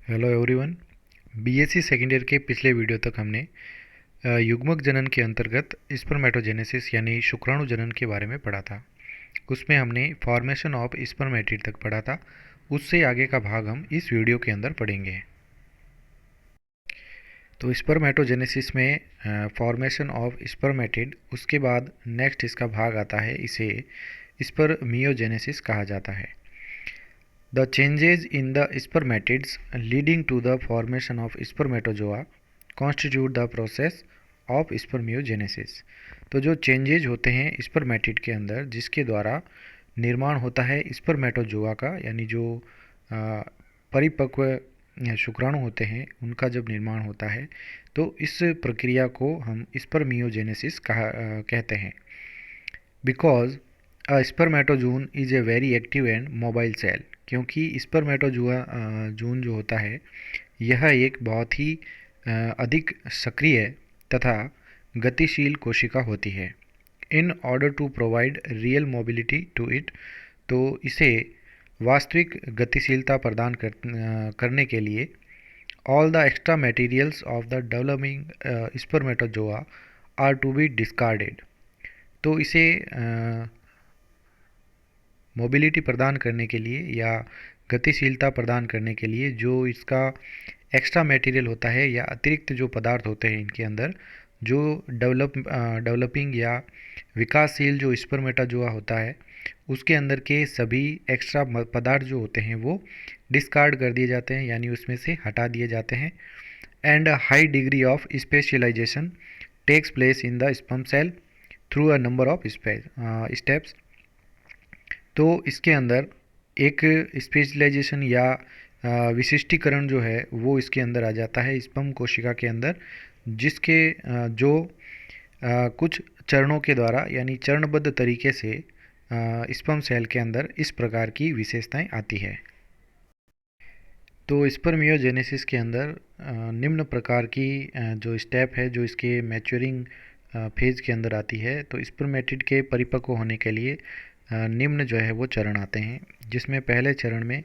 Hello everyone. BSc second year के पिछले video तक हमने युग्मक जनन के अंतर्गत स्पर्मेटोजेनेसिस यानी शुक्राणु जनन के बारे में पढ़ा था। उसमें हमने फॉर्मेशन ऑफ स्पर्मेटिड तक पढ़ा था। उससे आगे का भाग हम इस वीडियो के अंदर पढ़ेंगे। तो स्पर्मेटोजेनेसिस में फॉर्मेशन ऑफ स्पर्मेटिड, उसके बाद नेक्स्ट इसका भाग आता है, इसे स्पर्मियोजेनेसिस कहा जाता है। The changes in the spermatids leading to the formation of spermatozoa constitute the process of spermiogenesis। तो जो चेंजेज होते हैं स्पर्मेटिड के अंदर, जिसके द्वारा निर्माण होता है स्पर्मेटोजोआ का, यानी जो परिपक्व शुक्राणु होते हैं उनका जब निर्माण होता है, तो इस प्रक्रिया को हम स्पर्मियोजेनेसिस कहते हैं। Because a spermatozoon is a very active and mobile cell, क्योंकि स्पर्मेटोजुआ जून जो होता है यह एक बहुत ही अधिक सक्रिय तथा गतिशील कोशिका होती है। In order to provide real mobility to it, तो इसे वास्तविक गतिशीलता प्रदान करने के लिए all the extra materials of the developing spermatozoa are to be discarded. तो इसे मोबिलिटी प्रदान करने के लिए या गतिशीलता प्रदान करने के लिए जो इसका एक्स्ट्रा मटेरियल होता है या अतिरिक्त जो पदार्थ होते हैं इनके अंदर, जो डेवलपिंग या विकासशील जो स्पर्मेटाजोआ होता है उसके अंदर के सभी एक्स्ट्रा पदार्थ जो होते हैं वो डिस्कार्ड कर दिए जाते हैं, यानी उसमें से हटा दिए जाते हैं। And high degree of specialization takes place in the sperm cell through a number of steps. तो इसके अंदर एक स्पेशलाइजेशन या विशिष्टीकरण जो है वो इसके अंदर आ जाता है स्पर्म कोशिका के अंदर, जिसके जो कुछ चरणों के द्वारा यानी चरणबद्ध तरीके से स्पर्म सेल के अंदर इस प्रकार की विशेषताएं आती है। तो स्पर्मियोजेनेसिस के अंदर निम्न प्रकार की जो स्टेप है जो इसके मैच्योरिंग फेज के अंदर आती है। तो स्पर्मेटिड के परिपक्व होने के लिए निम्न जो है वो चरण आते हैं, जिसमें पहले चरण में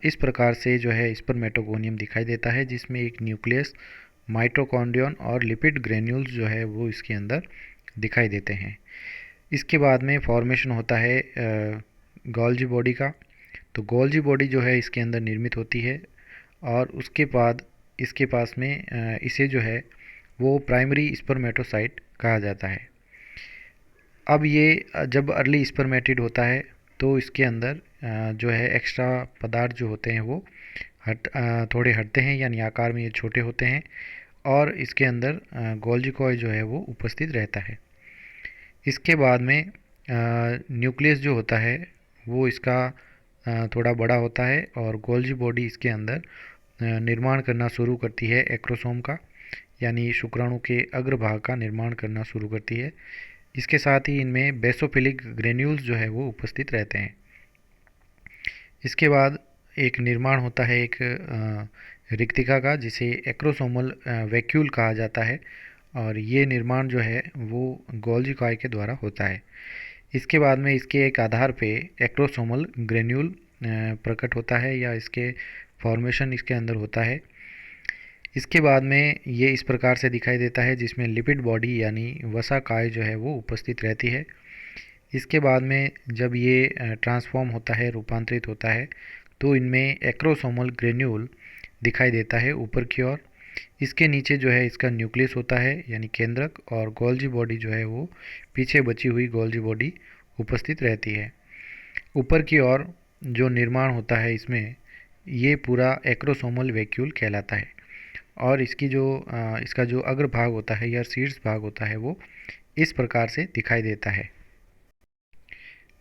इस प्रकार से जो है स्पर्मेटोगोनियम दिखाई देता है, जिसमें एक न्यूक्लियस, माइटोकॉन्ड्रियन और लिपिड ग्रेन्यूल्स जो है वो इसके अंदर दिखाई देते हैं। इसके बाद में फॉर्मेशन होता है गोल्जी बॉडी का। तो गोल्जी बॉडी जो है इसके अंदर निर्मित होती है और उसके बाद इसके पास में इसे जो है वो प्राइमरी स्पर्मेटोसाइट कहा जाता है। अब ये जब अर्ली स्पर्मेटिड होता है तो इसके अंदर जो है एक्स्ट्रा पदार्थ जो होते हैं वो थोड़े हटते हैं, यानी आकार में ये छोटे होते हैं और इसके अंदर गोल्जी कॉइल जो है वो उपस्थित रहता है। इसके बाद में न्यूक्लियस जो होता है वो इसका थोड़ा बड़ा होता है और गोल्जी बॉडी इसके अंदर निर्माण करना शुरू करती है एक्रोसोम का, यानी शुक्राणु के अग्रभाग का निर्माण करना शुरू करती है। इसके साथ ही इनमें बेसोफिलिक ग्रेन्यूल्स जो है वो उपस्थित रहते हैं। इसके बाद एक निर्माण होता है एक रिक्तिका का, जिसे एक्रोसोमल वैक्यूल कहा जाता है और ये निर्माण जो है वो गोल्जी कॉइल के द्वारा होता है। इसके बाद में इसके एक आधार पे एक्रोसोमल ग्रेन्यूल प्रकट होता है या इसके फॉर्मेशन इसके अंदर होता है। इसके बाद में ये इस प्रकार से दिखाई देता है, जिसमें लिपिड बॉडी यानी वसा काय जो है वो उपस्थित रहती है। इसके बाद में जब ये ट्रांसफॉर्म होता है, रूपांतरित होता है, तो इनमें एक्रोसोमल ग्रेन्यूल दिखाई देता है ऊपर की ओर। इसके नीचे जो है इसका न्यूक्लियस होता है यानी केंद्रक, और गोल्जी बॉडी जो है वो पीछे बची हुई गोल्जी बॉडी उपस्थित रहती है। ऊपर की ओर जो निर्माण होता है इसमें ये पूरा एक्रोसोमल वैक्यूल कहलाता है और इसका जो अग्रभाग होता है या शीर्ष भाग होता है वो इस प्रकार से दिखाई देता है।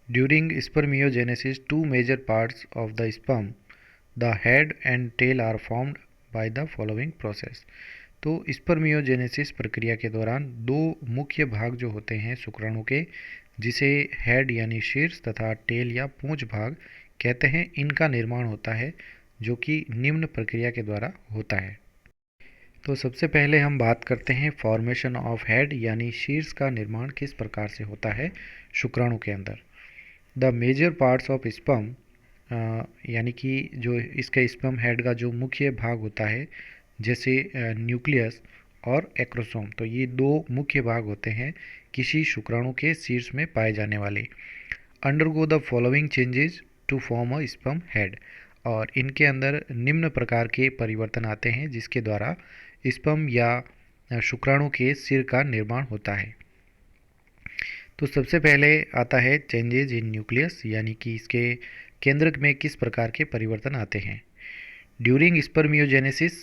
During spermiogenesis two major parts of the sperm, the head and tail are formed by the following process. तो स्पर्मियोजेनेसिस प्रक्रिया के दौरान दो मुख्य भाग जो होते हैं शुक्राणु के, जिसे हेड यानी शीर्ष तथा टेल या पूंछ भाग कहते हैं, इनका निर्माण होता है, जो कि निम्न प्रक्रिया के द्वारा होता है। तो सबसे पहले हम बात करते हैं फॉर्मेशन ऑफ हेड यानी शीर्ष का निर्माण किस प्रकार से होता है शुक्राणु के अंदर। The major parts of sperm यानी कि जो इसके स्पर्म हेड का जो मुख्य भाग होता है, जैसे न्यूक्लियस और एक्रोसोम, तो ये दो मुख्य भाग होते हैं किसी शुक्राणु के शीर्ष में पाए जाने वाले। Undergo the following changes to form a sperm head, और इनके अंदर निम्न प्रकार के परिवर्तन आते हैं जिसके द्वारा स्पर्म या शुक्राणु के सिर का निर्माण होता है। तो सबसे पहले आता है चेंजेज इन न्यूक्लियस, यानी कि इसके केंद्रक में किस प्रकार के परिवर्तन आते हैं। ड्यूरिंग स्पर्मियोजेनेसिस,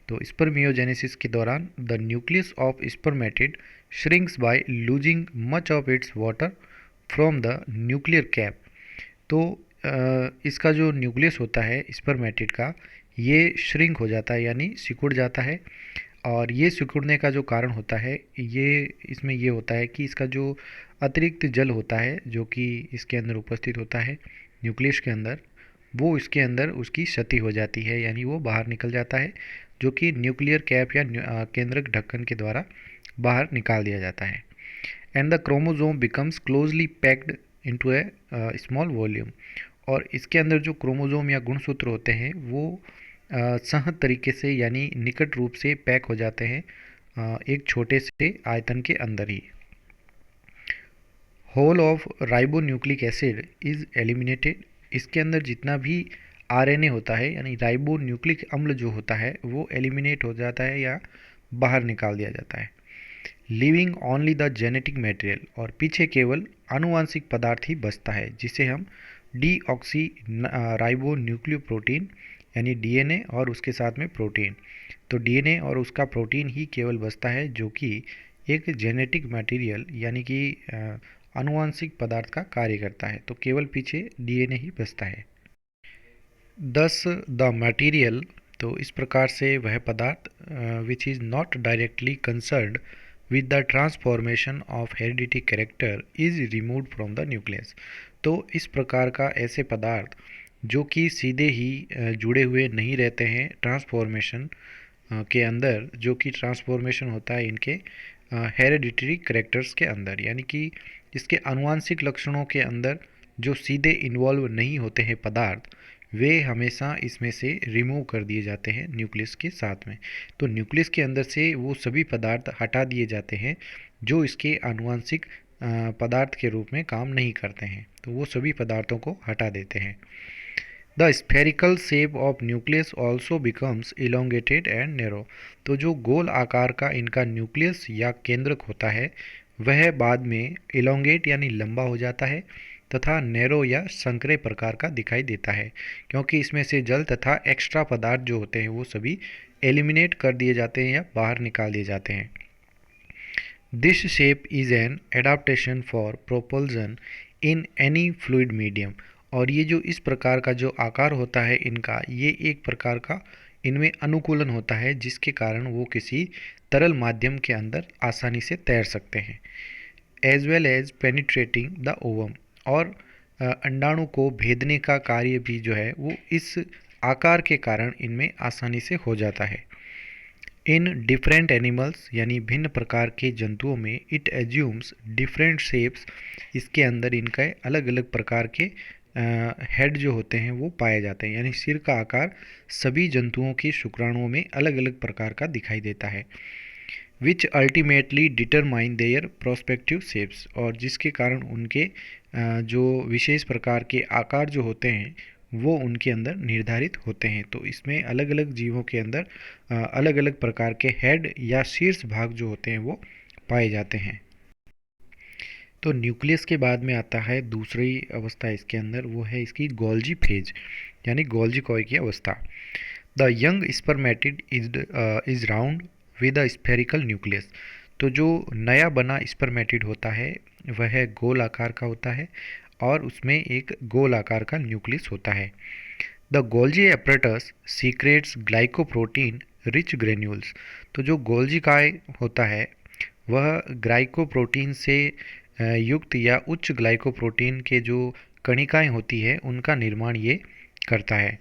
तो स्पर्मियोजेनेसिस के दौरान the nucleus of spermatid shrinks by losing much of its water from the nuclear cap. तो इसका जो न्यूक्लियस होता है स्पर्मेटिड का, ये श्रिंक हो जाता है यानी सिकुड़ जाता है। और ये सिकुड़ने का जो कारण होता है, ये इसमें ये होता है कि इसका जो अतिरिक्त जल होता है जो कि इसके अंदर उपस्थित होता है न्यूक्लियस के अंदर, वो इसके अंदर उसकी क्षति हो जाती है, यानी वो बाहर निकल जाता है, जो कि न्यूक्लियर कैप या केंद्रक ढक्कन के द्वारा बाहर निकाल दिया जाता है। And the chromosome becomes closely packed into A small volume, और इसके अंदर जो क्रोमोजोम या गुणसूत्र होते हैं वो सहज तरीके से यानी निकट रूप से पैक हो जाते हैं एक छोटे से आयतन के अंदर ही। Whole of ribonucleic acid is eliminated, इसके अंदर जितना भी आरएनए होता है यानी राइबोन्यूक्लिक अम्ल जो होता है वो एलिमिनेट हो जाता है या बाहर निकाल दिया जाता है। Living only the genetic material, और पीछे केवल आनुवांशिक पदार्थ ही बचता है जिसे हम डीऑक्सी राइबो न्यूक्लियोप्रोटीन यानी डीएनए और उसके साथ में प्रोटीन, तो डीएनए और उसका प्रोटीन ही केवल बचता है जो कि एक जेनेटिक मटेरियल यानी कि आनुवांशिक पदार्थ का कार्य करता है। तो केवल पीछे डीएनए ही बचता है। दस द मटेरियल, तो इस प्रकार से वह पदार्थ which is not directly concerned with the transformation of heredity character is removed from the nucleus. तो इस प्रकार का ऐसे पदार्थ जो कि सीधे ही जुड़े हुए नहीं रहते हैं ट्रांसफॉर्मेशन के अंदर, जो कि ट्रांसफॉर्मेशन होता है इनके हेरिडिटरी कैरेक्टर्स के अंदर, यानी कि इसके आनुवांशिक लक्षणों के अंदर जो सीधे इन्वॉल्व नहीं होते हैं पदार्थ, वे हमेशा इसमें से रिमूव कर दिए जाते हैं न्यूक्लियस के साथ में। तो न्यूक्लियस के अंदर से वो सभी पदार्थ हटा दिए जाते हैं जो इसके आनुवांशिक पदार्थ के रूप में काम नहीं करते हैं, तो वो सभी पदार्थों को हटा देते हैं। The spherical shape of nucleus also becomes elongated and narrow, तो जो गोल आकार का इनका न्यूक्लियस या केंद्रक होता है वह बाद में इलोंगेट यानी लंबा हो जाता है तथा नैरो या संकरे प्रकार का दिखाई देता है, क्योंकि इसमें से जल तथा एक्स्ट्रा पदार्थ जो होते हैं वो सभी एलिमिनेट कर दिए जाते हैं या बाहर निकाल दिए जाते हैं। This shape is an adaptation for propulsion in any fluid medium, और ये जो इस प्रकार का जो आकार होता है इनका, ये एक प्रकार का इनमें अनुकूलन होता है जिसके कारण वो किसी तरल माध्यम के अंदर आसानी से तैर सकते हैं। As well as penetrating the ovum, और अंडाणु को भेदने का कार्य भी जो है वो इस आकार के कारण इनमें आसानी से हो जाता है। इन डिफरेंट एनिमल्स, यानी भिन्न प्रकार के जंतुओं में, इट एज्यूम्स डिफरेंट शेप्स, इसके अंदर इनका अलग अलग प्रकार के हेड जो होते हैं वो पाए जाते हैं, यानी सिर का आकार सभी जंतुओं की शुक्राणुओं में अलग अलग प्रकार का दिखाई देता है। Which ultimately determine there prospective shapes, और जिसके कारण उनके जो विशेष प्रकार के आकार जो होते हैं वो उनके अंदर निर्धारित होते हैं। तो इसमें अलग अलग जीवों के अंदर अलग अलग प्रकार के हेड या शीर्ष भाग जो होते हैं वो पाए जाते हैं। तो न्यूक्लियस के बाद में आता है दूसरी अवस्था इसके अंदर, वो है इसकी गोल्जी फेज यानी गोल्जी कॉय की अवस्था। The young spermatid is round with a spherical nucleus, तो जो नया बना स्पर्मेटिड होता है वह गोल आकार का होता है और उसमें एक गोल आकार का न्यूक्लियस होता है। The Golgi apparatus secrets glycoprotein rich granules, तो जो गोल्जी काय होता है वह ग्लाइकोप्रोटीन से युक्त या उच्च ग्लाइकोप्रोटीन के जो कणिकाएं होती है उनका निर्माण ये करता है।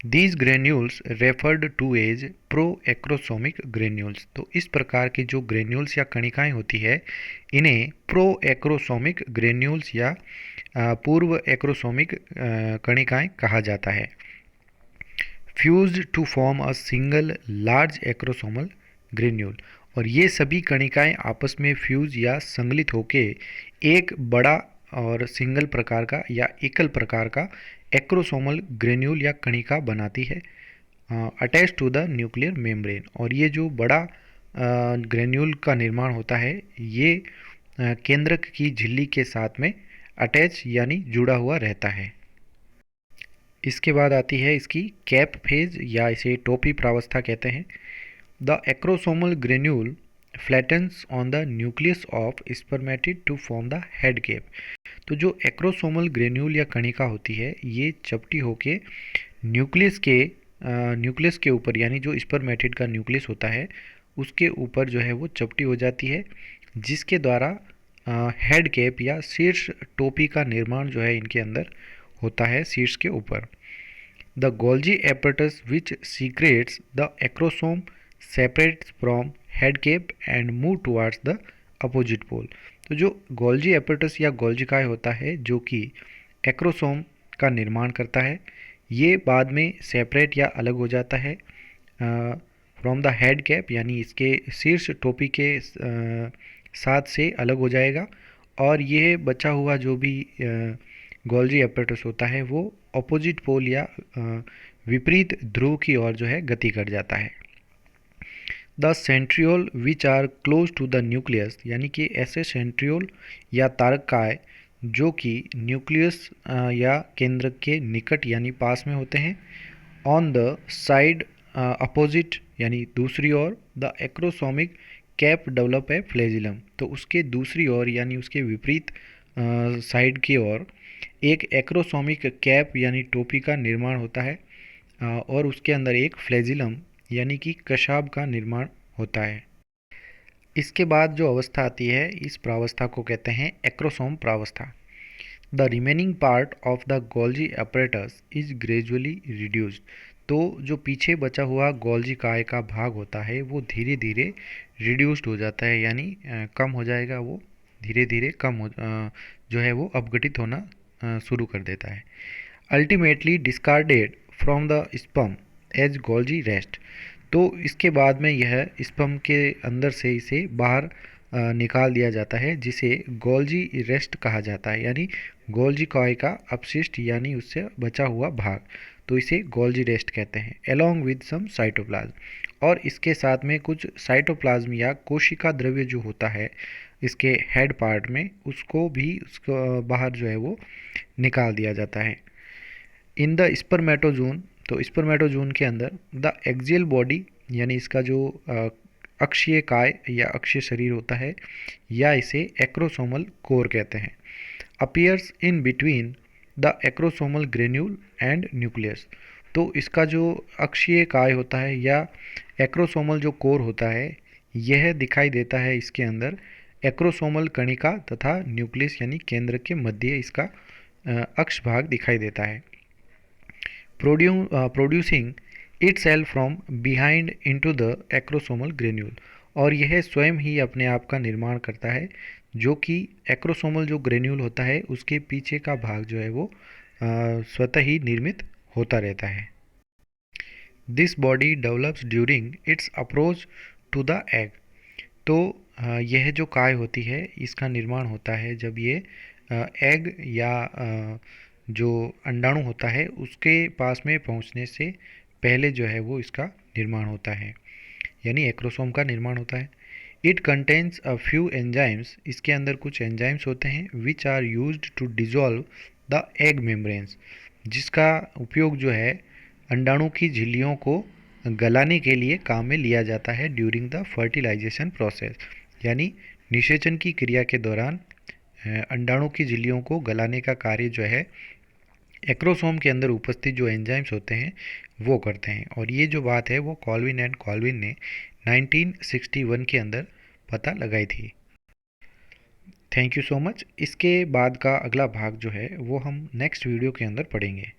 These granules referred to as proacrosomic granules, तो इस प्रकार की जो ग्रेन्यूल्स या कणिकाएं होती है इन्हें प्रो एक्रोसोमिक ग्रेन्यूल्स या पूर्व एक्रोसोमिक कणिकाएं कहा जाता है। Fused to form a single large acrosomal granule, और ये सभी कणिकाएं आपस में फ्यूज या संगलित होके एक बड़ा और सिंगल प्रकार का या एकल प्रकार का एक्रोसोमल ग्रेन्यूल या कणिका बनाती है, attach to the nuclear membrane. और ये जो बड़ा ग्रेन्यूल का निर्माण होता है ये केंद्रक की झिल्ली के साथ में अटैच यानी जुड़ा हुआ रहता है। इसके बाद आती है इसकी कैप फेज या इसे टोपी प्रावस्था कहते हैं। The acrosomal granule flattens on the nucleus of spermatid to form the head cap. तो जो एक्रोसोमल ग्रेन्यूल या कणिका होती है ये चपटी होके न्यूक्लियस के ऊपर, यानी जो स्पर्मेटिड का न्यूक्लियस होता है उसके ऊपर जो है वो चपटी हो जाती है, जिसके द्वारा हेड कैप या शीर्ष टोपी का निर्माण जो है इनके अंदर होता है शीर्ष के ऊपर। The Golgi apparatus which secretes the acrosome separates from head cap and move towards the opposite pole. तो जो गोल्जी एपरेटस या गोल्जिकाय होता है जो कि एक्रोसोम का निर्माण करता है, ये बाद में सेपरेट या अलग हो जाता है फ्रॉम द हेड कैप, यानी इसके शीर्ष टोपी के साथ से अलग हो जाएगा, और यह बचा हुआ जो भी गोल्जी एपरेटस होता है वो अपोजिट पोल या विपरीत ध्रुव की ओर जो है गति कर जाता है। The centriole which are close to the nucleus, यानी कि ऐसे सेंट्रियोल या तारककाय जो कि न्यूक्लियस या केंद्र के निकट यानी पास में होते हैं। ऑन द साइड अपोजिट, यानी दूसरी ओर the acrosomic cap develop a flagellum, तो उसके दूसरी ओर यानी उसके विपरीत साइड की ओर एक एक्रोसोमिक कैप यानी टोपी का निर्माण होता है, और उसके अंदर एक फ्लैजिलम यानी कि कशाब का निर्माण होता है। इसके बाद जो अवस्था आती है इस प्रावस्था को कहते हैं एक्रोसोम प्रावस्था। The remaining part of the Golgi apparatus is gradually reduced. तो जो पीछे बचा हुआ गोल्जी काय का भाग होता है वो धीरे धीरे रिड्यूस्ड हो जाता है, यानी कम हो जाएगा, वो धीरे धीरे जो है वो अपघटित होना शुरू कर देता है। Ultimately discarded from the sperm as Golgi rest. तो इसके बाद में यह स्पम के अंदर से इसे बाहर निकाल दिया जाता है, जिसे गोल्जी रेस्ट कहा जाता है, यानी गोल्जी कॉय का अपशिष्ट यानी उससे बचा हुआ भाग, तो इसे गोल्जी रेस्ट कहते हैं। अलोंग विद सम साइटोप्लाज्म, और इसके साथ में कुछ साइटोप्लाज्म या कोशिका द्रव्य जो होता है इसके हेड पार्ट में, उसको भी उसको बाहर जो है वो निकाल दिया जाता है। इन द स्पर्मेटोजोन, तो स्पर्मेटोजोन के अंदर द एक्सियल बॉडी, यानी इसका जो अक्षीय काय या अक्षीय शरीर होता है, या इसे एक्रोसोमल कोर कहते हैं, appears in between the acrosomal granule and nucleus. तो इसका जो अक्षीय काय होता है या एक्रोसोमल जो कोर होता है यह दिखाई देता है इसके अंदर एक्रोसोमल कणिका तथा न्यूक्लियस यानी केंद्र के मध्य इसका अक्ष भाग दिखाई देता है। Producing it self from behind into the acrosomal granule, और यह स्वयं ही अपने आप का निर्माण करता है, जो कि एक्रोसोमल जो ग्रेन्यूल होता है उसके पीछे का भाग जो है वो स्वतः ही निर्मित होता रहता है। This body develops during its approach to the egg. तो यह जो काय होती है इसका निर्माण होता है जब ये एग या जो अंडाणु होता है उसके पास में पहुंचने से पहले जो है वो इसका निर्माण होता है, यानी एक्रोसोम का निर्माण होता है। It contains a few enzymes, इसके अंदर कुछ एंजाइम्स होते हैं which are used to dissolve the egg membranes, जिसका उपयोग जो है अंडाणु की झिल्लियों को गलाने के लिए काम में लिया जाता है ड्यूरिंग द फर्टिलाइजेशन प्रोसेस, यानी निषेचन की क्रिया के दौरान अंडाणु की झिल्लियों को गलाने का कार्य जो है एक्रोसोम के अंदर उपस्थित जो एंजाइम्स होते हैं वो करते हैं। और ये जो बात है वो कॉल्विन एंड कॉल्विन ने 1961 के अंदर पता लगाई थी। Thank you so much. इसके बाद का अगला भाग जो है वो हम नेक्स्ट वीडियो के अंदर पढ़ेंगे।